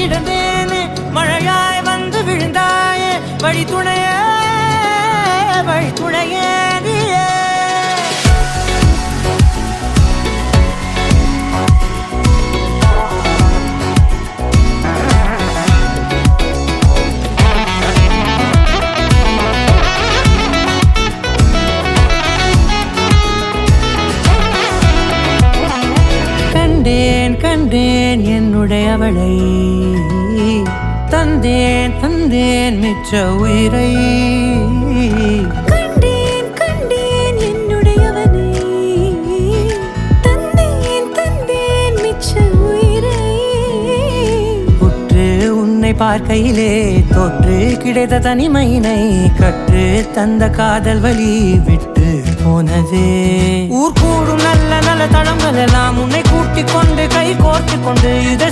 கிடந்தேனே மழையாய் வந்து விழுந்தாயே வழி துணையே நீயே கண்டேன் என்னுடையவளை தந்தேன் மிச்ச உயிரை கண்டேன் என்னுடையவனை தந்தேன் மிச்ச உயிரை உற்று உன்னை பார்க்கையிலே தொற்று கிடைத்த தனிமையினை கற்று தந்த காதல் வழி விட்டு போனதே ஊர் கூடும் நல்ல நல்ல தளங்கள் எல்லாம் உன்னை கூட்டிக் கொண்டு கை கோர்த்து கொண்டு இதை